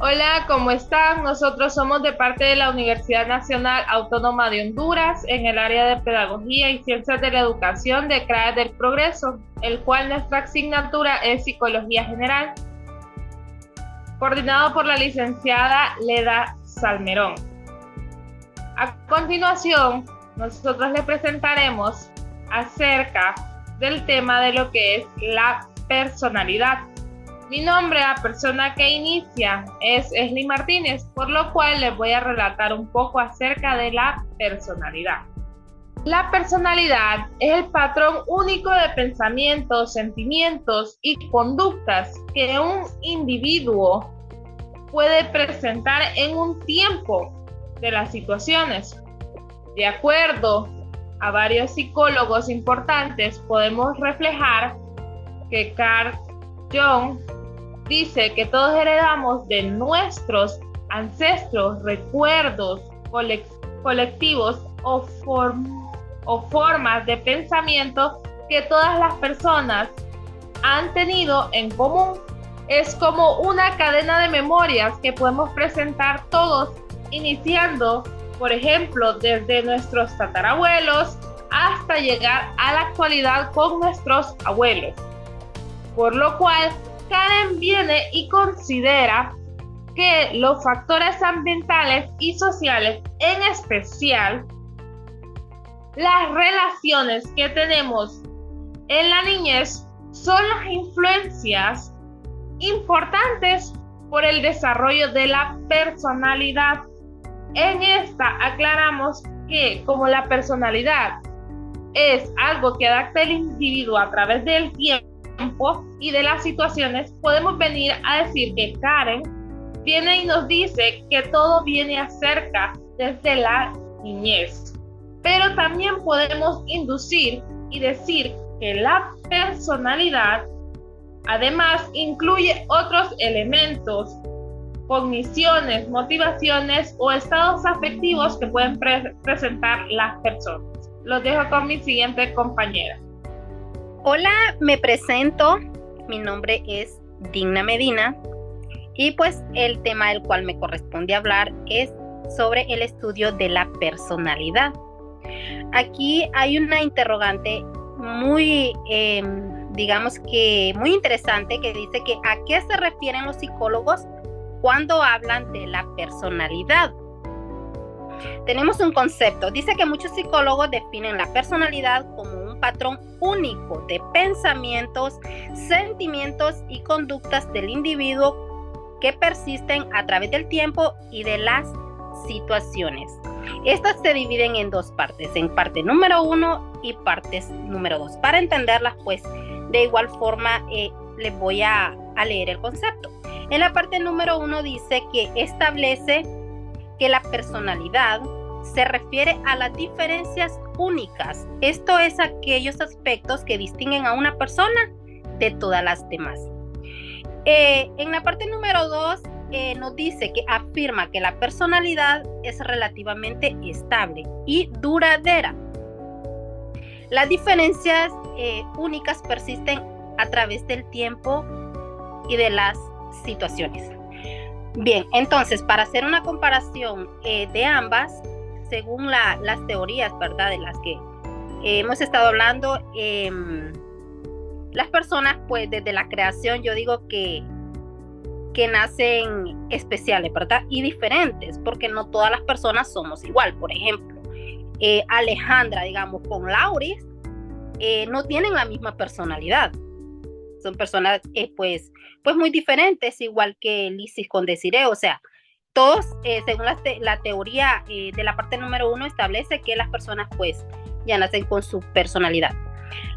Hola, ¿cómo están? Nosotros somos de parte de la Universidad Nacional Autónoma de Honduras en el área de Pedagogía y Ciencias de la Educación de CRAE del Progreso, el cual nuestra asignatura es Psicología General, coordinado por la licenciada Leda Salmerón. A continuación, nosotros les presentaremos acerca del tema de lo que es la personalidad. Mi nombre, la persona que inicia, es Esli Martínez, por lo cual les voy a relatar un poco acerca de la personalidad. La personalidad es el patrón único de pensamientos, sentimientos y conductas que un individuo puede presentar en un tiempo de las situaciones. De acuerdo a varios psicólogos importantes, podemos reflejar que Carl Jung dice que todos heredamos de nuestros ancestros recuerdos colectivos o formas de pensamiento que todas las personas han tenido en común. Es como una cadena de memorias que podemos presentar todos, iniciando, por ejemplo, desde nuestros tatarabuelos hasta llegar a la actualidad con nuestros abuelos. Por lo cual, Karen viene y considera que los factores ambientales y sociales, en especial las relaciones que tenemos en la niñez, son las influencias importantes por el desarrollo de la personalidad. En esta aclaramos que como la personalidad es algo que adapta el individuo a través del tiempo y de las situaciones, podemos venir a decir que Karen viene y nos dice que todo viene acerca desde la niñez. Pero también podemos inducir y decir que la personalidad además incluye otros elementos, cogniciones, motivaciones o estados afectivos que pueden presentar las personas. Los dejo con mi siguiente compañera. Hola, me presento. Mi nombre es Digna Medina y pues el tema del cual me corresponde hablar es sobre el estudio de la personalidad. Aquí hay una interrogante muy, digamos que muy interesante, que dice que ¿a qué se refieren los psicólogos cuando hablan de la personalidad? Tenemos un concepto. Dice que muchos psicólogos definen la personalidad como un patrón único de pensamientos, sentimientos y conductas del individuo que persisten a través del tiempo y de las situaciones. Estas se dividen en dos partes, en parte número 1 y partes número 2. Para entenderlas, pues, de igual forma, les voy a leer el concepto. En la parte número 1 dice que establece que la personalidad se refiere a las diferencias únicas. Esto es aquellos aspectos que distinguen a una persona de todas las demás. En la parte número 2 nos dice que afirma que la personalidad es relativamente estable y duradera. Las diferencias únicas persisten a través del tiempo y de las situaciones. Bien, entonces, para hacer una comparación de ambas, según las teorías, ¿verdad?, de las que hemos estado hablando, las personas, pues, desde la creación, yo digo que nacen especiales, ¿verdad?, y diferentes, porque no todas las personas somos igual. Por ejemplo, Alejandra, digamos, con Lauris, no tienen la misma personalidad. Son personas, pues muy diferentes, igual que Lisis con Desiree. O sea, todos, según la teoría de la parte número 1, establece que las personas, pues, ya nacen con su personalidad.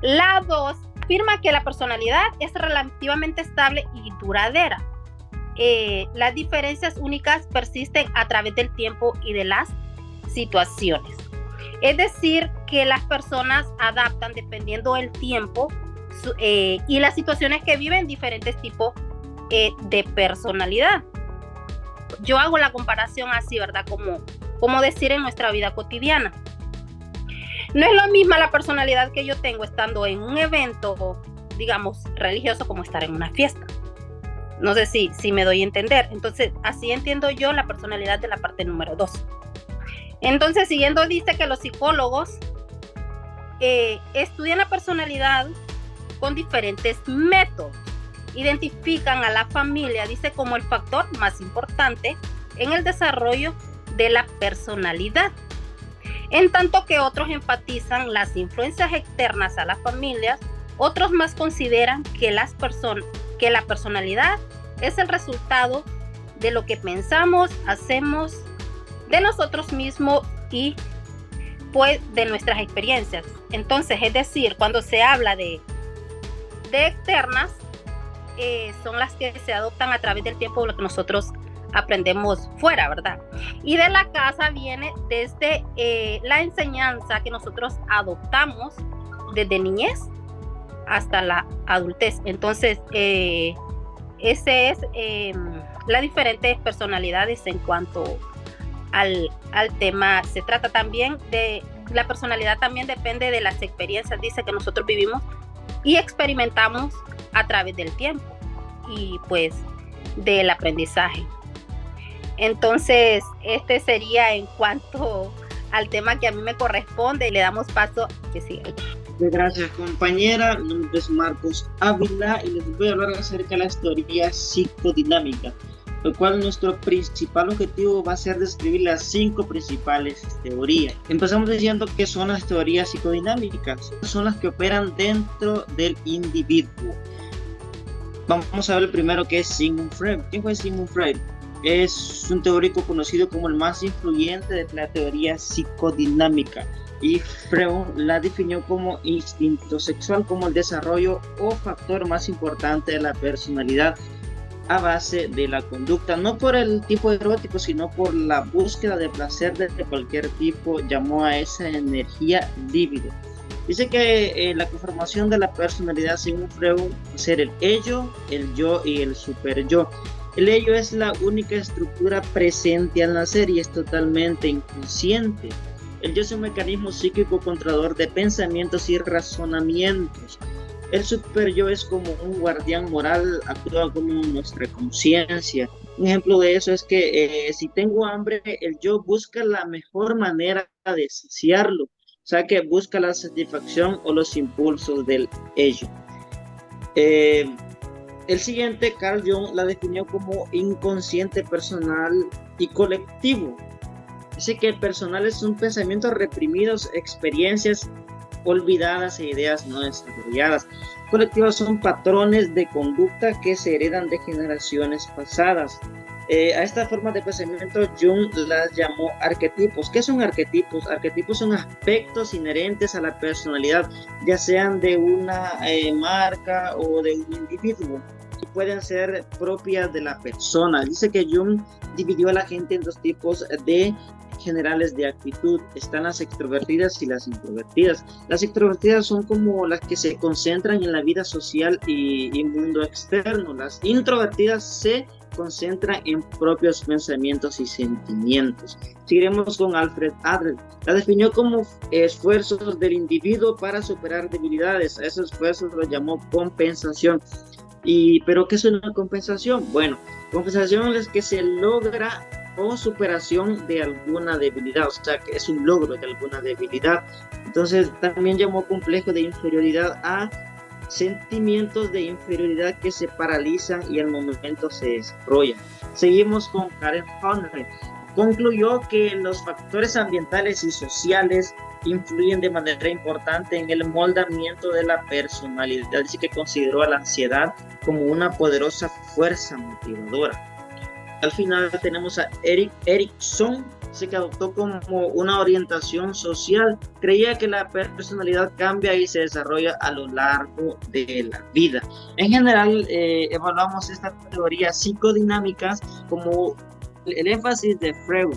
La 2 afirma que la personalidad es relativamente estable y duradera. Las diferencias únicas persisten a través del tiempo y de las situaciones. Es decir, que las personas adaptan dependiendo del tiempo y las situaciones que viven diferentes tipos de personalidad. Yo hago la comparación así, ¿verdad? Como decir en nuestra vida cotidiana. No es lo misma la personalidad que yo tengo estando en un evento, digamos, religioso, como estar en una fiesta. No sé si me doy a entender. Entonces, así entiendo yo la personalidad de la parte número 2. Entonces, siguiendo, dice que los psicólogos estudian la personalidad con diferentes métodos. Identifican a la familia, dice, como el factor más importante en el desarrollo de la personalidad. En tanto que otros enfatizan las influencias externas a las familias, otros más consideran que la personalidad es el resultado de lo que pensamos, hacemos, de nosotros mismos y pues de nuestras experiencias. Entonces, es decir, cuando se habla de externas, son las que se adoptan a través del tiempo, lo que nosotros aprendemos fuera, ¿verdad? Y de la casa viene desde la enseñanza que nosotros adoptamos desde niñez hasta la adultez. Entonces, ese es las diferentes personalidades en cuanto al tema. Se trata también de la personalidad, también depende de las experiencias, dice, que nosotros vivimos y experimentamos a través del tiempo y pues del aprendizaje. Entonces, este sería en cuanto al tema que a mí me corresponde. Le damos paso a que siga. Gracias, compañera. Mi nombre es Marcos Ávila y les voy a hablar acerca de las teorías psicodinámicas, lo cual nuestro principal objetivo va a ser describir las 5 principales teorías. Empezamos diciendo que son las teorías psicodinámicas. Son las que operan dentro del individuo. Vamos a ver el primero, que es Sigmund Freud. ¿Quién fue Sigmund Freud? Es un teórico conocido como el más influyente de la teoría psicodinámica, y Freud la definió como instinto sexual como el desarrollo o factor más importante de la personalidad a base de la conducta, no por el tipo erótico, sino por la búsqueda de placer de cualquier tipo. Llamó a esa energía libido. Dice que la conformación de la personalidad, según Freud, ser el ello, el yo y el superyo. El ello es la única estructura presente al nacer y es totalmente inconsciente. El yo es un mecanismo psíquico controlador de pensamientos y razonamientos. El superyo es como un guardián moral, actúa como nuestra conciencia. Un ejemplo de eso es que si tengo hambre, el yo busca la mejor manera de saciarlo. O sea, que busca la satisfacción o los impulsos del ello. El siguiente, Carl Jung la definió como inconsciente personal y colectivo. Dice que el personal son pensamientos reprimidos, experiencias olvidadas e ideas no desarrolladas. Colectivos son patrones de conducta que se heredan de generaciones pasadas. A esta forma de pensamiento Jung las llamó arquetipos. ¿Qué son arquetipos? Arquetipos son aspectos inherentes a la personalidad, ya sean de una marca o de un individuo, y pueden ser propias de la persona. Dice que Jung dividió a la gente en 2 tipos de generales de actitud. Están las extrovertidas y las introvertidas. Las extrovertidas son como las que se concentran en la vida social y mundo externo. Las introvertidas se concentran en propios pensamientos y sentimientos. Seguiremos con Alfred Adler. La definió como esfuerzos del individuo para superar debilidades. A esos esfuerzos los llamó compensación. ¿Pero qué es una compensación? Bueno, compensación es que se logra o superación de alguna debilidad, o sea que es un logro de alguna debilidad. Entonces también llamó complejo de inferioridad a sentimientos de inferioridad que se paralizan y al momento se desarrollan. Seguimos con Karen Horney. Concluyó que los factores ambientales y sociales influyen de manera importante en el moldamiento de la personalidad. Dice que consideró a la ansiedad como una poderosa fuerza motivadora. Al final tenemos a Erik Erikson, que adoptó como una orientación social. Creía que la personalidad cambia y se desarrolla a lo largo de la vida. En general, evaluamos estas teorías psicodinámicas como el énfasis de Freud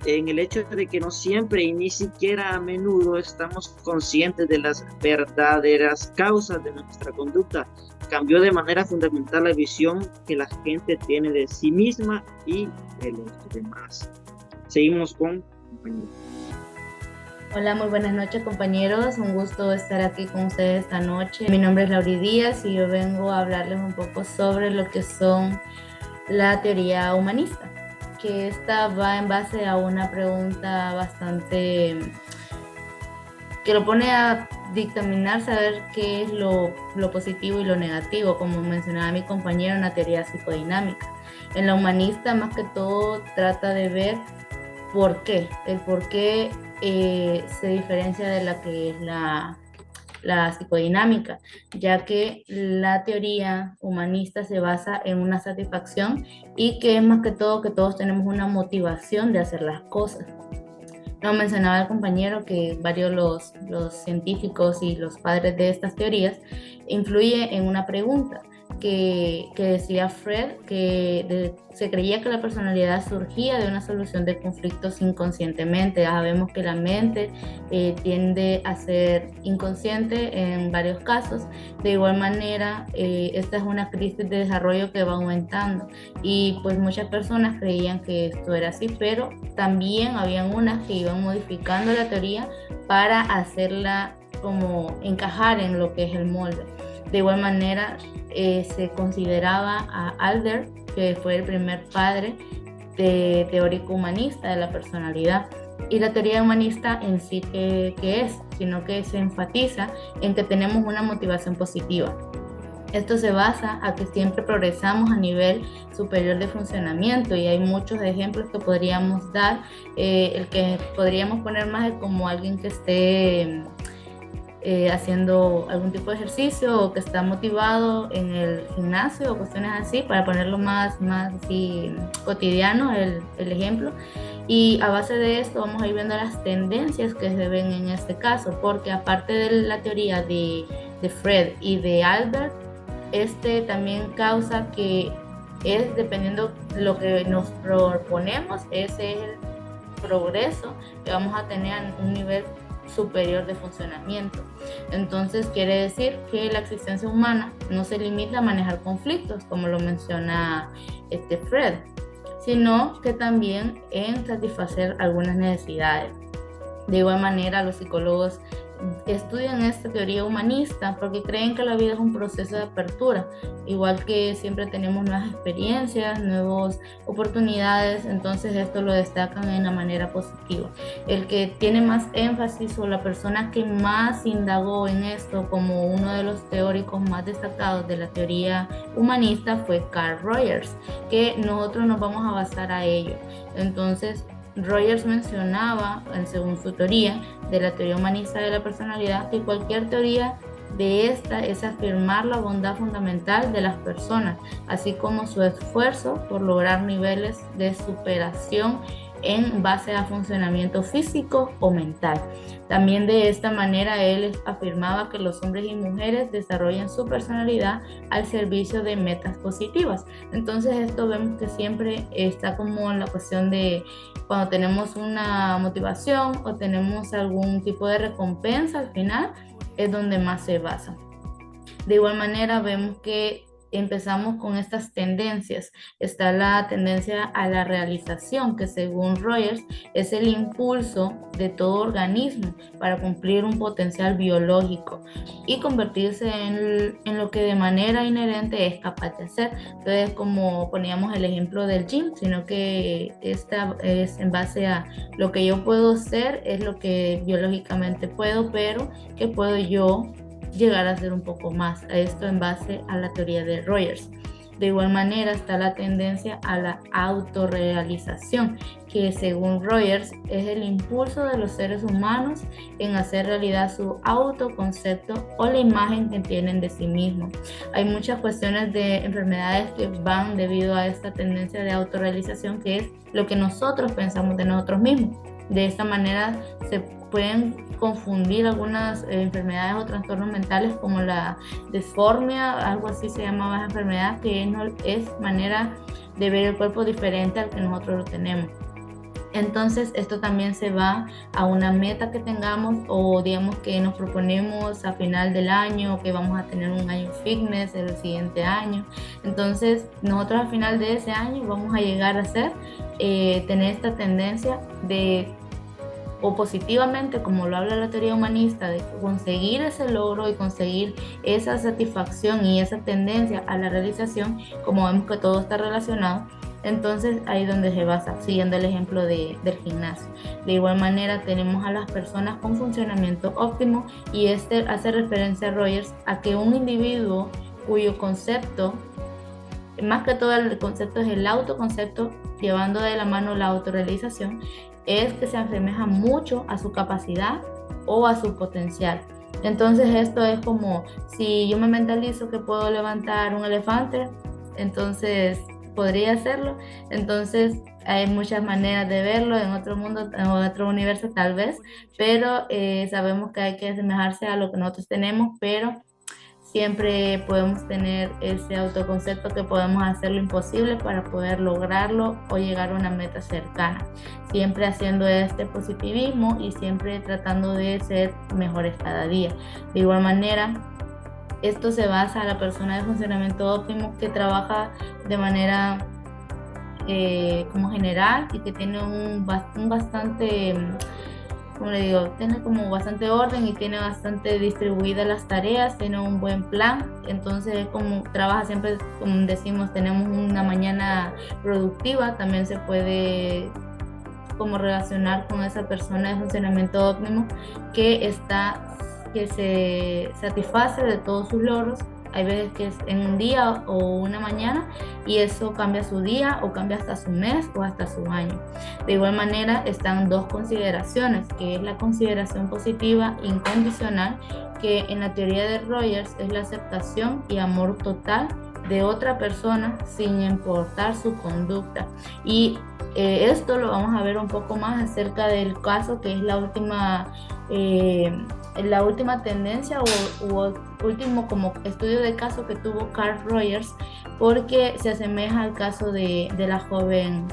en el hecho de que no siempre y ni siquiera a menudo estamos conscientes de las verdaderas causas de nuestra conducta. Cambió de manera fundamental la visión que la gente tiene de sí misma y de los demás. Seguimos con Hola, muy buenas noches compañeros, un gusto estar aquí con ustedes esta noche. Mi nombre es Lauri Díaz y yo vengo a hablarles un poco sobre lo que son la teoría humanista, que esta va en base a una pregunta bastante que lo pone a dictaminar, saber qué es lo positivo y lo negativo, como mencionaba mi compañero en la teoría psicodinámica. En la humanista, más que todo, trata de ver por qué, el por qué se diferencia de la que es la psicodinámica, ya que la teoría humanista se basa en una satisfacción y que es más que todo que todos tenemos una motivación de hacer las cosas. Nos mencionaba el compañero que varios los científicos y los padres de estas teorías influye en una pregunta que decía Fred, se creía que la personalidad surgía de una solución de conflictos inconscientemente. Ya sabemos que la mente tiende a ser inconsciente en varios casos. De igual manera, esta es una crisis de desarrollo que va aumentando y pues muchas personas creían que esto era así, pero también habían unas que iban modificando la teoría para hacerla como encajar en lo que es el molde. De igual manera, se consideraba a Adler, que fue el primer padre teórico humanista de la personalidad. Y la teoría humanista en sí, ¿qué es? Sino que se enfatiza en que tenemos una motivación positiva. Esto se basa a que siempre progresamos a nivel superior de funcionamiento y hay muchos ejemplos que podríamos dar. El que podríamos poner más es como alguien que esté haciendo algún tipo de ejercicio o que está motivado en el gimnasio o cuestiones así, para ponerlo más así cotidiano el ejemplo. Y a base de esto vamos a ir viendo las tendencias que se ven en este caso, porque aparte de la teoría de Fred y de Albert, este también causa que es dependiendo lo que nos proponemos, ese es el progreso que vamos a tener a un nivel superior de funcionamiento. Entonces quiere decir que la existencia humana no se limita a manejar conflictos, como lo menciona Fred, sino que también en satisfacer algunas necesidades. De igual manera, los psicólogos estudian esta teoría humanista porque creen que la vida es un proceso de apertura, igual que siempre tenemos nuevas experiencias, nuevas oportunidades, entonces esto lo destacan en la manera positiva. El que tiene más énfasis o la persona que más indagó en esto como uno de los teóricos más destacados de la teoría humanista fue Carl Rogers, que nosotros nos vamos a basar a ello. Entonces, Rogers mencionaba, según su teoría de la teoría humanista de la personalidad, que cualquier teoría de esta es afirmar la bondad fundamental de las personas, así como su esfuerzo por lograr niveles de superación en base a funcionamiento físico o mental. También de esta manera él afirmaba que los hombres y mujeres desarrollan su personalidad al servicio de metas positivas. Entonces esto vemos que siempre está como en la cuestión de cuando tenemos una motivación o tenemos algún tipo de recompensa al final, es donde más se basa. De igual manera vemos que empezamos con estas tendencias. Está la tendencia a la realización, que según Rogers es el impulso de todo organismo para cumplir un potencial biológico y convertirse en lo que de manera inherente es capaz de hacer. Entonces, como poníamos el ejemplo del gym, sino que esta es en base a lo que yo puedo ser, es lo que biológicamente puedo, pero que puedo yo llegar a ser un poco más. A esto en base a la teoría de Rogers. De igual manera está la tendencia a la autorrealización, que según Rogers es el impulso de los seres humanos en hacer realidad su autoconcepto o la imagen que tienen de sí mismos. Hay muchas cuestiones de enfermedades que van debido a esta tendencia de autorrealización, que es lo que nosotros pensamos de nosotros mismos. De esta manera se pueden confundir algunas enfermedades o trastornos mentales como la disformia, algo así se llamaba esa enfermedad, que es manera de ver el cuerpo diferente al que nosotros lo tenemos. Entonces esto también se va a una meta que tengamos o digamos que nos proponemos a final del año, que vamos a tener un año fitness el siguiente año. Entonces nosotros a final de ese año vamos a llegar a tener esta tendencia de o positivamente, como lo habla la teoría humanista, de conseguir ese logro y conseguir esa satisfacción y esa tendencia a la realización, como vemos que todo está relacionado, entonces ahí es donde se basa, siguiendo el ejemplo del gimnasio. De igual manera tenemos a las personas con funcionamiento óptimo, y este hace referencia a Rogers a que un individuo cuyo concepto, más que todo el concepto es el autoconcepto, llevando de la mano la autorrealización, es que se asemeja mucho a su capacidad o a su potencial. Entonces esto es como si yo me mentalizo que puedo levantar un elefante, entonces podría hacerlo. Entonces hay muchas maneras de verlo en otro mundo, en otro universo tal vez, pero sabemos que hay que asemejarse a lo que nosotros tenemos, pero siempre podemos tener ese autoconcepto que podemos hacer lo imposible para poder lograrlo o llegar a una meta cercana. Siempre haciendo este positivismo y siempre tratando de ser mejores cada día. De igual manera, esto se basa en la persona de funcionamiento óptimo que trabaja de manera como general y que tiene un bastante, como le digo, tiene como bastante orden y tiene bastante distribuidas las tareas, tiene un buen plan. Entonces es como trabaja siempre, como decimos, tenemos una mañana productiva. También se puede como relacionar con esa persona de funcionamiento óptimo que se satisface de todos sus logros. Hay veces que es en un día o una mañana, y eso cambia su día o cambia hasta su mes o hasta su año. De igual manera están dos consideraciones, que es la consideración positiva incondicional, que en la teoría de Rogers es la aceptación y amor total de otra persona sin importar su conducta. Y esto lo vamos a ver un poco más acerca del caso, que es la última tendencia o último como estudio de caso que tuvo Carl Rogers, porque se asemeja al caso de la joven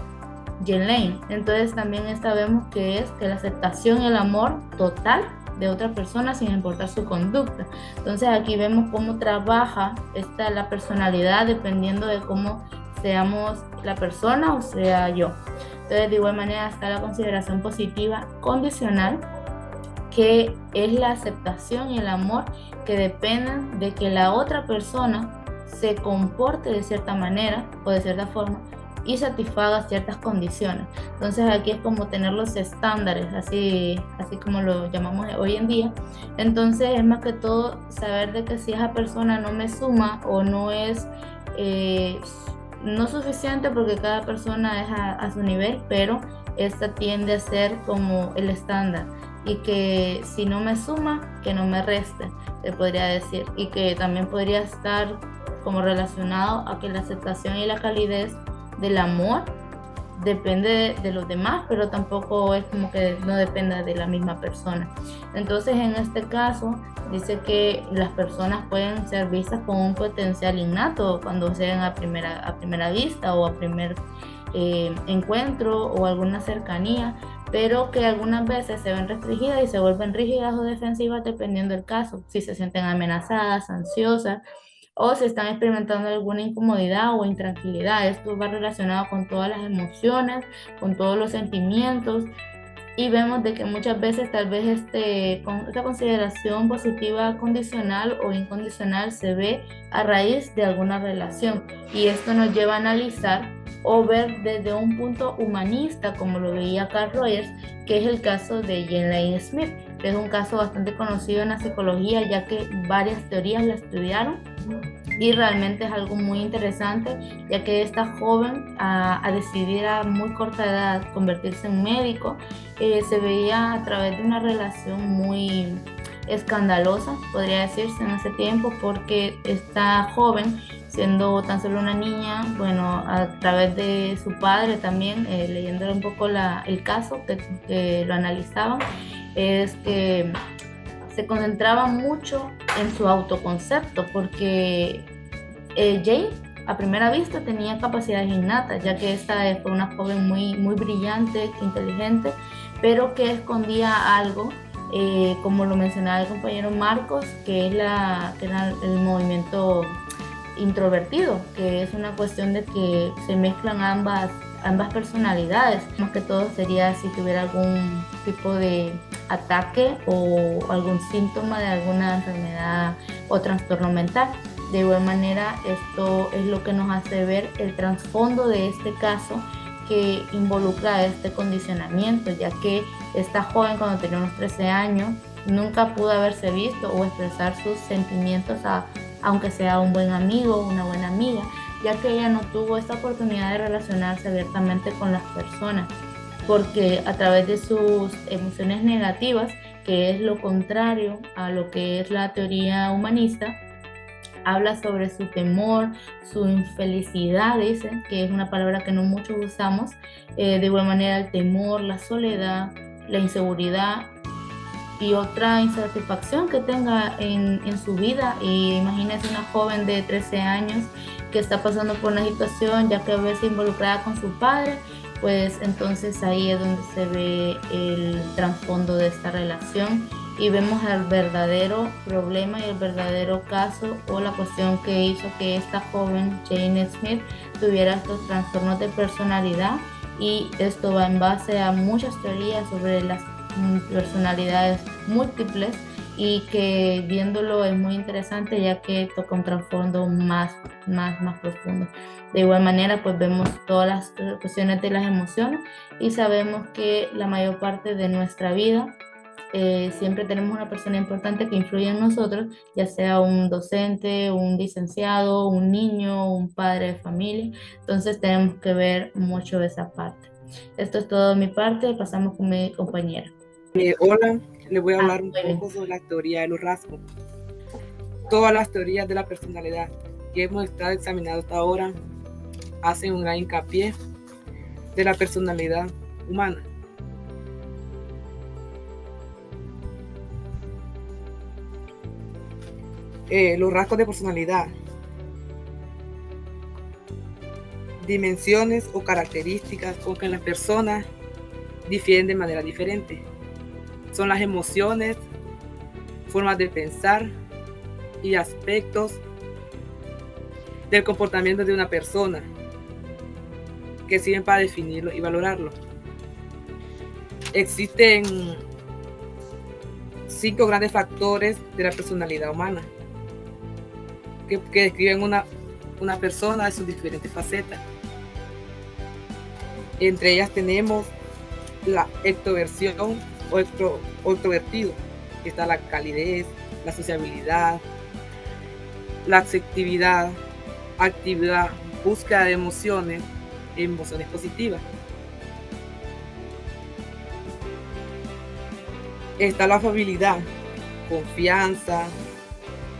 Jean Lane. Entonces también sabemos que es que la aceptación y el amor total de otra persona sin importar su conducta. Entonces aquí vemos cómo trabaja la personalidad dependiendo de cómo seamos la persona o sea yo. Entonces de igual manera está la consideración positiva condicional, que es la aceptación y el amor que dependen de que la otra persona se comporte de cierta manera o de cierta forma y satisfaga ciertas condiciones. Entonces aquí es como tener los estándares, así como lo llamamos hoy en día. Entonces es más que todo saber de que si esa persona no me suma o no es no suficiente, porque cada persona es a su nivel, pero esta tiende a ser como el estándar, y que si no me suma, que no me reste, se podría decir, y que también podría estar como relacionado a que la aceptación y la calidez del amor depende de los demás, pero tampoco es como que no dependa de la misma persona. Entonces en este caso dice que las personas pueden ser vistas con un potencial innato cuando se ven a primera vista o a primer encuentro o alguna cercanía, pero que algunas veces se ven restringidas y se vuelven rígidas o defensivas dependiendo del caso, si se sienten amenazadas, ansiosas, o si están experimentando alguna incomodidad o intranquilidad. Esto va relacionado con todas las emociones, con todos los sentimientos, y vemos de que muchas veces tal vez esta consideración positiva condicional o incondicional se ve a raíz de alguna relación, y esto nos lleva a analizar o ver desde un punto humanista, como lo veía Carl Rogers, que es el caso de Jean Lane Smith, que es un caso bastante conocido en la psicología, ya que varias teorías la estudiaron, y realmente es algo muy interesante, ya que esta joven a decidir a muy corta edad convertirse en médico, se veía a través de una relación muy escandalosa, podría decirse, en ese tiempo, porque esta joven, siendo tan solo una niña, bueno, a través de su padre también, leyéndole un poco el caso que lo analizaban, es que se concentraba mucho en su autoconcepto, porque Jane a primera vista tenía capacidades innatas, ya que esta fue una joven muy, muy brillante, inteligente, pero que escondía algo, como lo mencionaba el compañero Marcos, que era el movimiento introvertido, que es una cuestión de que se mezclan ambas personalidades. Más que todo sería si tuviera algún tipo de ataque o algún síntoma de alguna enfermedad o trastorno mental. De igual manera, esto es lo que nos hace ver el trasfondo de este caso que involucra este condicionamiento, ya que esta joven, cuando tenía unos 13 años, nunca pudo haberse visto o expresar sus sentimientos aunque sea un buen amigo o una buena amiga, ya que ella no tuvo esta oportunidad de relacionarse abiertamente con las personas, porque a través de sus emociones negativas, que es lo contrario a lo que es la teoría humanista, habla sobre su temor, su infelicidad, dice, que es una palabra que no muchos usamos, de igual manera el temor, la soledad, la inseguridad y otra insatisfacción que tenga en su vida. Y imagínese una joven de 13 años que está pasando por una situación, ya que a veces involucrada con su padre, pues entonces ahí es donde se ve el trasfondo de esta relación y vemos el verdadero problema y el verdadero caso o la cuestión que hizo que esta joven Jane Smith tuviera estos trastornos de personalidad, y esto va en base a muchas teorías sobre las personalidades múltiples, y que viéndolo es muy interesante ya que toca un trasfondo más profundo. De igual manera, pues vemos todas las cuestiones de las emociones y sabemos que la mayor parte de nuestra vida siempre tenemos una persona importante que influye en nosotros, ya sea un docente, un licenciado, un niño, un padre de familia. Entonces tenemos que ver mucho esa parte. Esto es todo de mi parte, pasamos con mi compañera. Hola, les voy a hablar un poco sobre la teoría de los rasgos. Todas las teorías de la personalidad que hemos estado examinando hasta ahora hacen un gran hincapié de la personalidad humana. Los rasgos de personalidad, dimensiones o características con que las personas difieren de manera diferente. Son las emociones, formas de pensar y aspectos del comportamiento de una persona que sirven para definirlo y valorarlo. Existen 5 grandes factores de la personalidad humana que describen una persona de sus diferentes facetas. Entre ellas tenemos la extroversión o extrovertido, que está la calidez, la sociabilidad, la asertividad, actividad, búsqueda de emociones positivas. Está la afabilidad, confianza,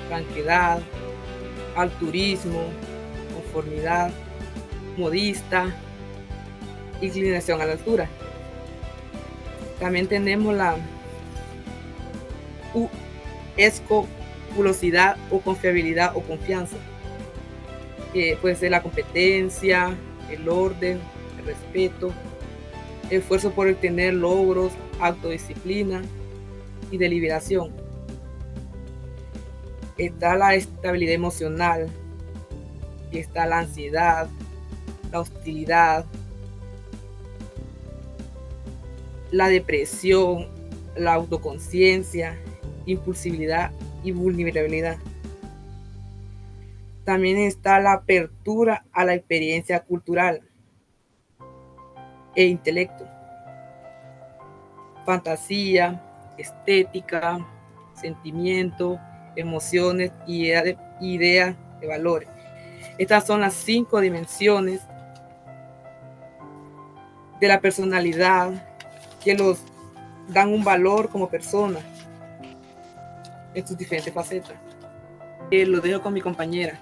tranquilidad, altruismo, conformidad, modista, inclinación a la altura. También tenemos la escrupulosidad o confiabilidad o confianza, que puede ser la competencia, el orden, el respeto, el esfuerzo por obtener logros, autodisciplina y deliberación. Está la estabilidad emocional, y está la ansiedad, la hostilidad, la depresión, la autoconciencia, impulsividad y vulnerabilidad. También está la apertura a la experiencia cultural e intelecto, fantasía, estética, sentimiento, emociones y ideas de valores. Estas son las 5 dimensiones de la personalidad que los dan un valor como persona en sus diferentes facetas. Lo dejo con mi compañera.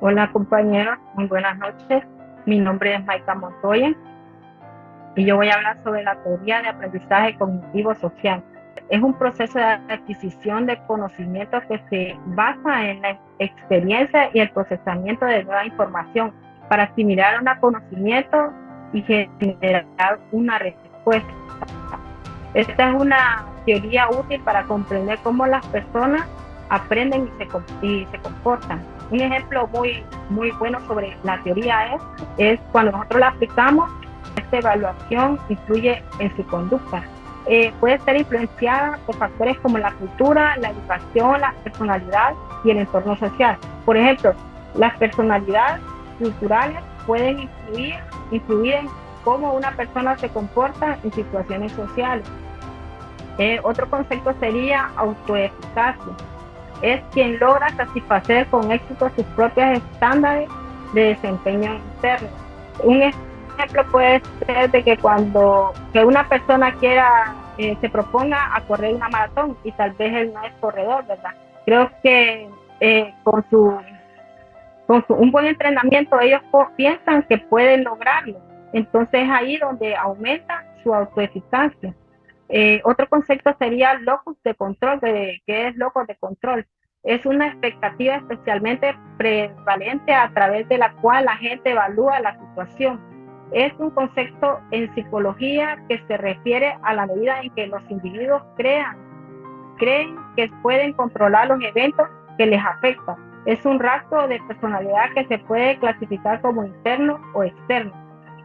Hola compañeros, muy buenas noches. Mi nombre es Maika Montoya y yo voy a hablar sobre la teoría de aprendizaje cognitivo social. Es un proceso de adquisición de conocimiento que se basa en la experiencia y el procesamiento de nueva información para asimilar un conocimiento y generar una respuesta. Esta es una teoría útil para comprender cómo las personas aprenden y se comportan. Un ejemplo muy bueno sobre la teoría es cuando nosotros la aplicamos, esta evaluación influye en su conducta. Puede ser influenciada por factores como la cultura, la educación, la personalidad y el entorno social. Por ejemplo, las personalidades culturales pueden influir en cómo una persona se comporta en situaciones sociales. Otro concepto sería autoeficacia. Es quien logra satisfacer con éxito sus propios estándares de desempeño interno. Un ejemplo puede ser de que cuando una persona se proponga a correr una maratón y tal vez él no es corredor, ¿verdad? Creo que con un buen entrenamiento ellos piensan que pueden lograrlo. Entonces es ahí donde aumenta su autoeficacia. Otro concepto sería locus de control. ¿Qué es locus de control? Es una expectativa especialmente prevalente a través de la cual la gente evalúa la situación. Es un concepto en psicología que se refiere a la medida en que los individuos creen que pueden controlar los eventos que les afectan. Es un rasgo de personalidad que se puede clasificar como interno o externo.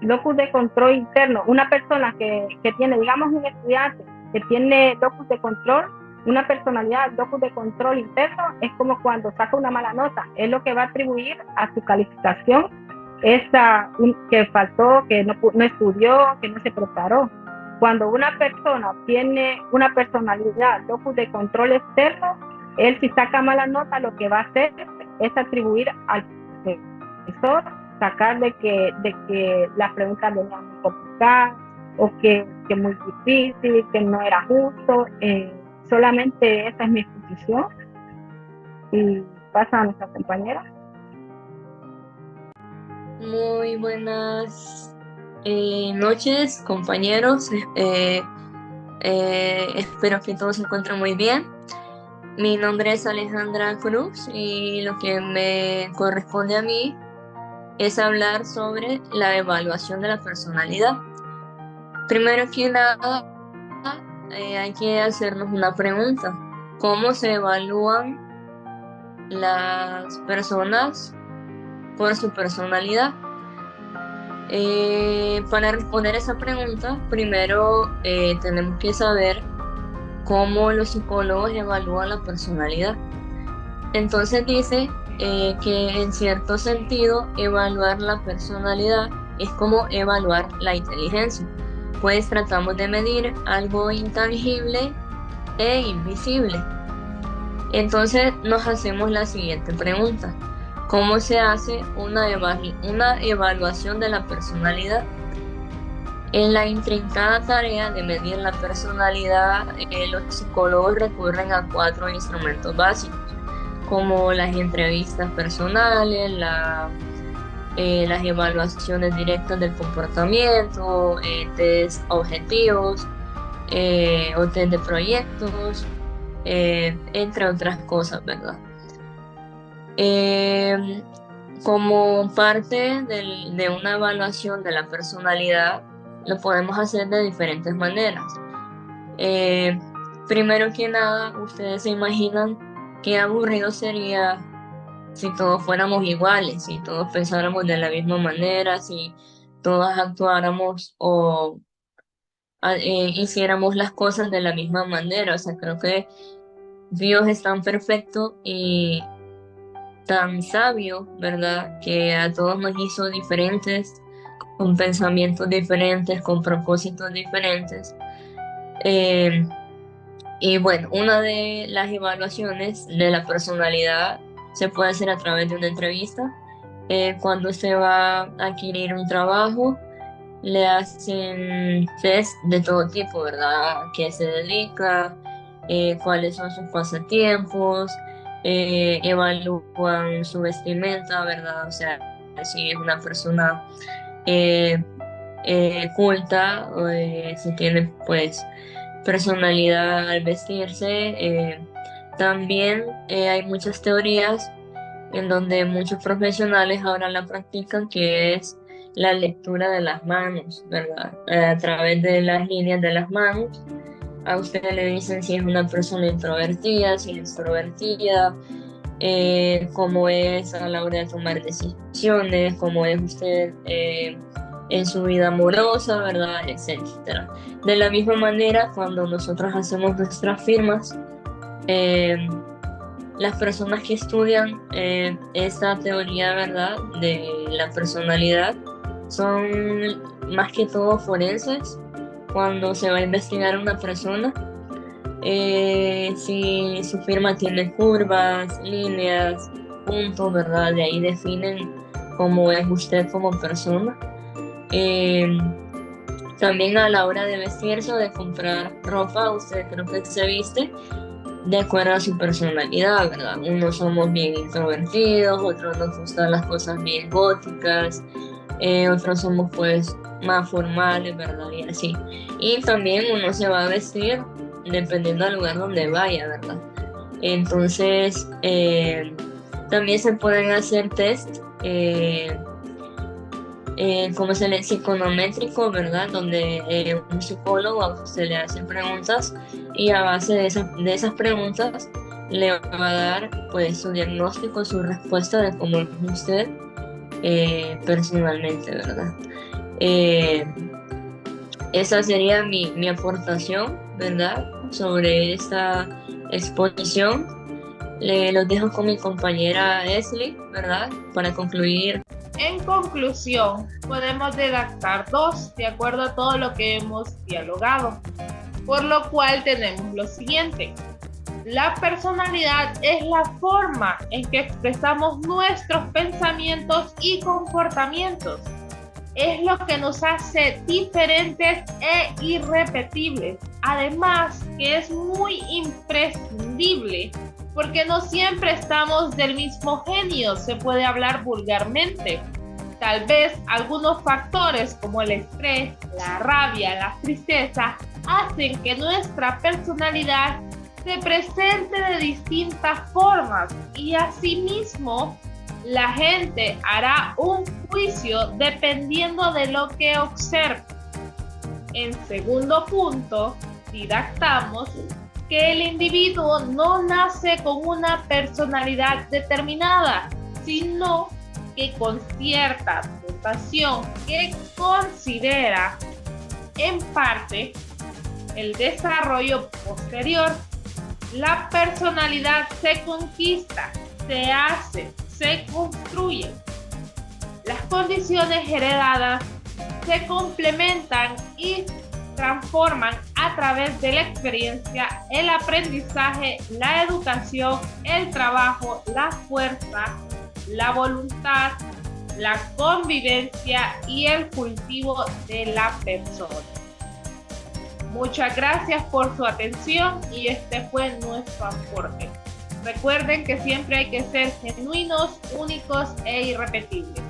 Locus de control interno, una persona que tiene, digamos un estudiante que tiene locus de control, una personalidad locus de control interno, es como cuando saca una mala nota, es lo que va a atribuir a su calificación que faltó, que no estudió, que no se preparó. Cuando una persona tiene una personalidad locus de control externo, él si saca mala nota lo que va a hacer es atribuir al profesor, sacar de que las preguntas venían muy complicadas o que muy difícil, que no era justo. Solamente esa es mi exposición y pasa a nuestra compañera. Muy buenas noches, compañeros. Espero que todos se encuentren muy bien. Mi nombre es Alejandra Cruz y lo que me corresponde a mí es hablar sobre la evaluación de la personalidad. Primero que nada, hay que hacernos una pregunta. ¿Cómo se evalúan las personas por su personalidad? Para responder esa pregunta, primero tenemos que saber cómo los psicólogos evalúan la personalidad. Entonces dice que en cierto sentido evaluar la personalidad es como evaluar la inteligencia, pues tratamos de medir algo intangible e invisible. Entonces nos hacemos la siguiente pregunta: ¿cómo se hace una evaluación de la personalidad? En la intrincada tarea de medir la personalidad, los psicólogos recurren a 4 instrumentos básicos, como las entrevistas personales, las evaluaciones directas del comportamiento, test objetivos, o test de proyectos, entre otras cosas, ¿verdad? Como parte de una evaluación de la personalidad, lo podemos hacer de diferentes maneras. Primero que nada, ustedes se imaginan qué aburrido sería si todos fuéramos iguales, si todos pensáramos de la misma manera, si todos actuáramos o hiciéramos las cosas de la misma manera. O sea, creo que Dios es tan perfecto y tan sabio, ¿verdad? Que a todos nos hizo diferentes, con pensamientos diferentes, con propósitos diferentes. Y bueno, una de las evaluaciones de la personalidad se puede hacer a través de una entrevista. Cuando usted va a adquirir un trabajo, le hacen test de todo tipo, ¿verdad? ¿A qué se dedica? ¿Cuáles son sus pasatiempos? Evalúan su vestimenta, ¿verdad? O sea, si es una persona culta, si tiene pues personalidad al vestirse. También hay muchas teorías en donde muchos profesionales ahora la practican, que es la lectura de las manos, ¿verdad? A través de las líneas de las manos, a usted le dicen si es una persona introvertida, si es extrovertida, cómo es a la hora de tomar decisiones, cómo es usted en su vida amorosa, ¿verdad? Etcétera. De la misma manera, cuando nosotros hacemos nuestras firmas, las personas que estudian esta teoría, ¿verdad?, de la personalidad, son más que todo forenses. Cuando se va a investigar una persona, si su firma tiene curvas, líneas, puntos, ¿verdad?, de ahí definen cómo es usted como persona. También a la hora de vestirse o de comprar ropa, usted creo que se viste de acuerdo a su personalidad, ¿verdad? Unos somos bien introvertidos, otros nos gustan las cosas bien góticas, otros somos pues más formales, ¿verdad? Y así. Y también uno se va a vestir dependiendo del lugar donde vaya, ¿verdad? Entonces, también se pueden hacer test, como se le psiconométrico, ¿verdad? Donde un psicólogo se le hace preguntas y a base de esas preguntas le va a dar pues su diagnóstico, su respuesta de cómo es usted personalmente, ¿verdad? Esa sería mi aportación, ¿verdad?, sobre esta exposición. Los dejo con mi compañera Esli, ¿verdad?, para concluir. En conclusión, podemos redactar 2 de acuerdo a todo lo que hemos dialogado, por lo cual tenemos lo siguiente. La personalidad es la forma en que expresamos nuestros pensamientos y comportamientos. Es lo que nos hace diferentes e irrepetibles. Además, que es muy imprescindible, porque no siempre estamos del mismo genio, se puede hablar vulgarmente. Tal vez algunos factores como el estrés, la rabia, la tristeza, hacen que nuestra personalidad se presente de distintas formas y asimismo la gente hará un juicio dependiendo de lo que observe. En segundo punto, redactamos que el individuo no nace con una personalidad determinada, sino que con cierta dotación que considera en parte el desarrollo posterior. La personalidad se conquista, se hace, se construye. Las condiciones heredadas se complementan y transforman a través de la experiencia, el aprendizaje, la educación, el trabajo, la fuerza, la voluntad, la convivencia y el cultivo de la persona. Muchas gracias por su atención y este fue nuestro aporte. Recuerden que siempre hay que ser genuinos, únicos e irrepetibles.